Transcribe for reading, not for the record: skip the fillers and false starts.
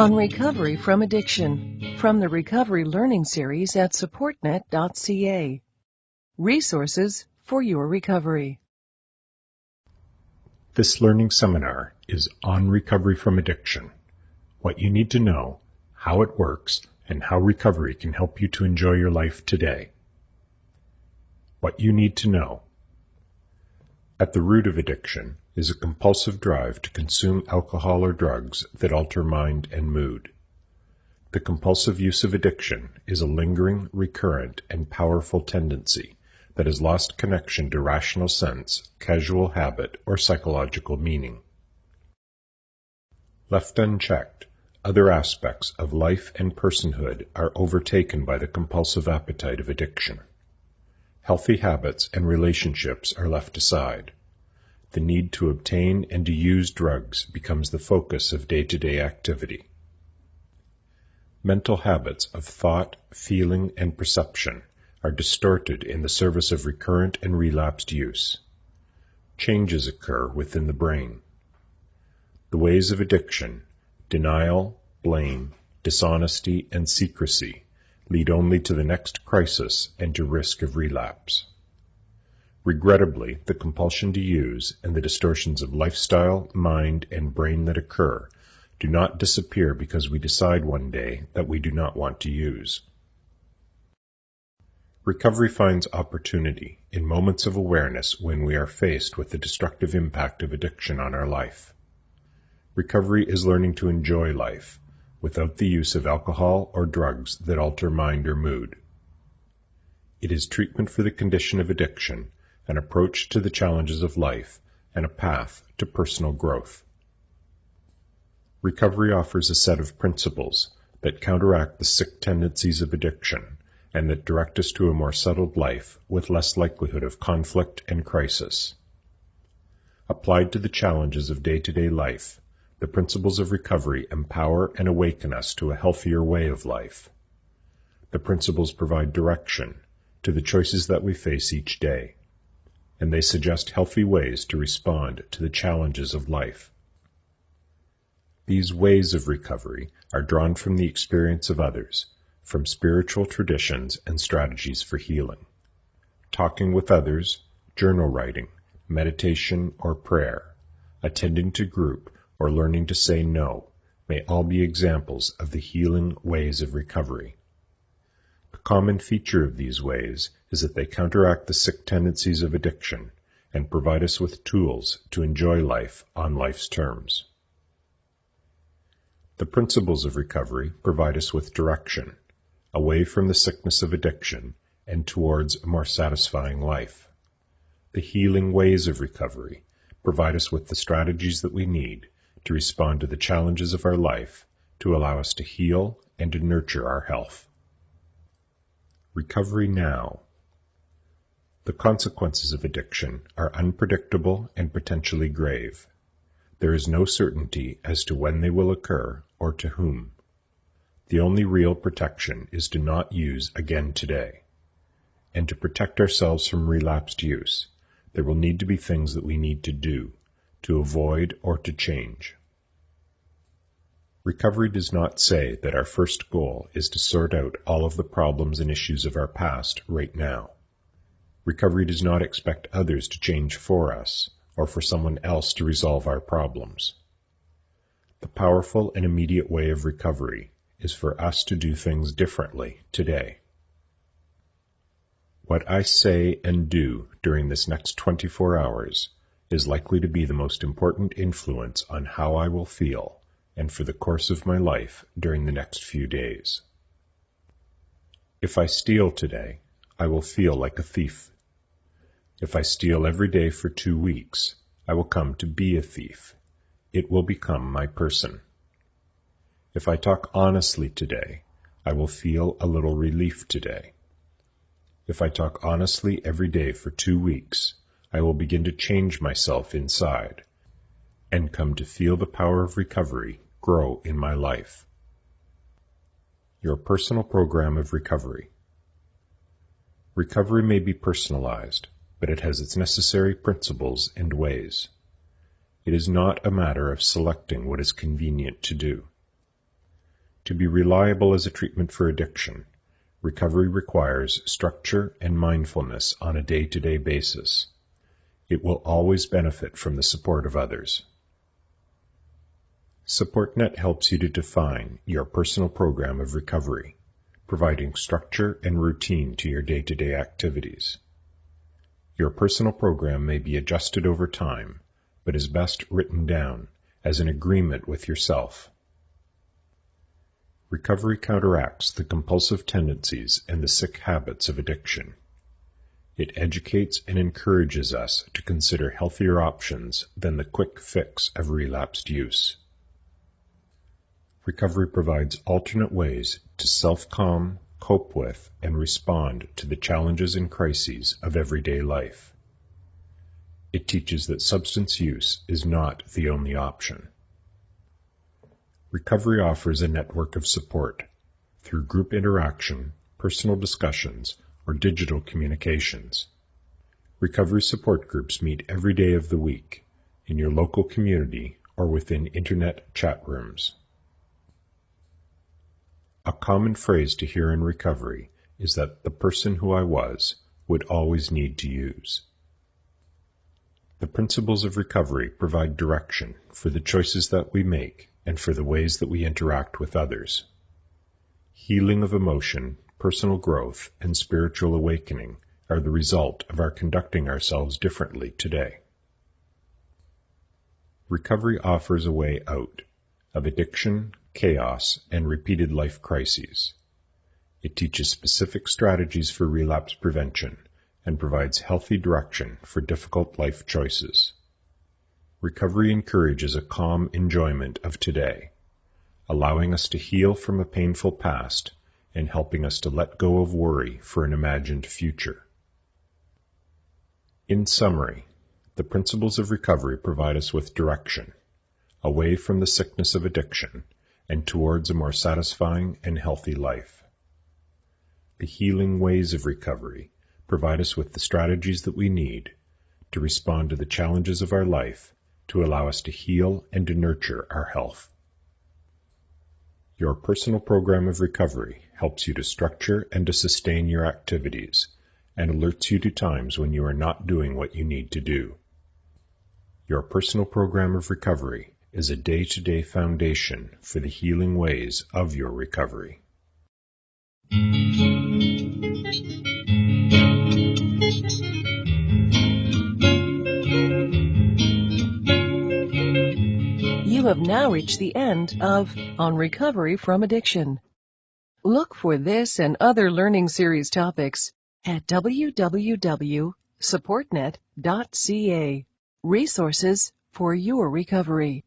on recovery from addiction from the Recovery Learning Series at SupportNet.ca. Resources for your recovery. This learning seminar is on recovery from addiction, what you need to know, how it works, and how recovery can help you to enjoy your life today. What you need to know. At the root of addiction is a compulsive drive to consume alcohol or drugs that alter mind and mood. The compulsive use of addiction is a lingering, recurrent, and powerful tendency that has lost connection to rational sense, casual habit, or psychological meaning. Left unchecked, other aspects of life and personhood are overtaken by the compulsive appetite of addiction. Healthy habits and relationships are left aside. The need to obtain and to use drugs becomes the focus of day-to-day activity. Mental habits of thought, feeling, and perception are distorted in the service of recurrent and relapsed use. Changes occur within the brain. The ways of addiction, denial, blame, dishonesty, and secrecy lead only to the next crisis and to risk of relapse. Regrettably, the compulsion to use and the distortions of lifestyle, mind, and brain that occur do not disappear because we decide one day that we do not want to use. Recovery finds opportunity in moments of awareness when we are faced with the destructive impact of addiction on our life. Recovery is learning to enjoy life without the use of alcohol or drugs that alter mind or mood. It is treatment for the condition of addiction, an approach to the challenges of life, and a path to personal growth. Recovery offers a set of principles that counteract the sick tendencies of addiction and that direct us to a more settled life with less likelihood of conflict and crisis. Applied to the challenges of day-to-day life, the principles of recovery empower and awaken us to a healthier way of life. The principles provide direction to the choices that we face each day, and they suggest healthy ways to respond to the challenges of life. These ways of recovery are drawn from the experience of others, from spiritual traditions and strategies for healing. Talking with others, journal writing, meditation or prayer, attending to group, or learning to say no may all be examples of the healing ways of recovery. A common feature of these ways is that they counteract the sick tendencies of addiction and provide us with tools to enjoy life on life's terms. The principles of recovery provide us with direction, away from the sickness of addiction and towards a more satisfying life. The healing ways of recovery provide us with the strategies that we need to respond to the challenges of our life, to allow us to heal and to nurture our health. Recovery now. The consequences of addiction are unpredictable and potentially grave. There is no certainty as to when they will occur or to whom. The only real protection is to not use again today. And to protect ourselves from relapsed use, there will need to be things that we need to do, to avoid or to change. Recovery does not say that our first goal is to sort out all of the problems and issues of our past right now. Recovery does not expect others to change for us or for someone else to resolve our problems. The powerful and immediate way of recovery is for us to do things differently today. What I say and do during this next 24 hours is likely to be the most important influence on how I will feel and for the course of my life during the next few days. If I steal today, I will feel like a thief. If I steal every day for 2 weeks, I will come to be a thief. It will become my person. If I talk honestly today, I will feel a little relief today. If I talk honestly every day for 2 weeks, I will begin to change myself inside and come to feel the power of recovery grow in my life. Your personal program of recovery. Recovery may be personalized, but it has its necessary principles and ways. It is not a matter of selecting what is convenient to do. To be reliable as a treatment for addiction, recovery requires structure and mindfulness on a day-to-day basis. It will always benefit from the support of others. SupportNet helps you to define your personal program of recovery, providing structure and routine to your day-to-day activities. Your personal program may be adjusted over time, but is best written down as an agreement with yourself. Recovery counteracts the compulsive tendencies and the sick habits of addiction. It educates and encourages us to consider healthier options than the quick fix of relapsed use. Recovery provides alternate ways to self-calm, cope with, and respond to the challenges and crises of everyday life. It teaches that substance use is not the only option. Recovery offers a network of support through group interaction, personal discussions, or digital communications. Recovery support groups meet every day of the week in your local community or within internet chat rooms. A common phrase to hear in recovery is that the person who I was would always need to use. The principles of recovery provide direction for the choices that we make and for the ways that we interact with others. Healing of emotion, personal growth, and spiritual awakening are the result of our conducting ourselves differently today. Recovery offers a way out of addiction, chaos, and repeated life crises. It teaches specific strategies for relapse prevention and provides healthy direction for difficult life choices. Recovery encourages a calm enjoyment of today, allowing us to heal from a painful past and helping us to let go of worry for an imagined future. In summary, the principles of recovery provide us with direction, away from the sickness of addiction and towards a more satisfying and healthy life. The healing ways of recovery provide us with the strategies that we need to respond to the challenges of our life to allow us to heal and to nurture our health. Your personal program of recovery helps you to structure and to sustain your activities and alerts you to times when you are not doing what you need to do. Your personal program of recovery is a day-to-day foundation for the healing ways of your recovery. You have now reached the end of On Recovery from Addiction. Look for this and other learning series topics at www.SupportNet.ca. Resources for your recovery.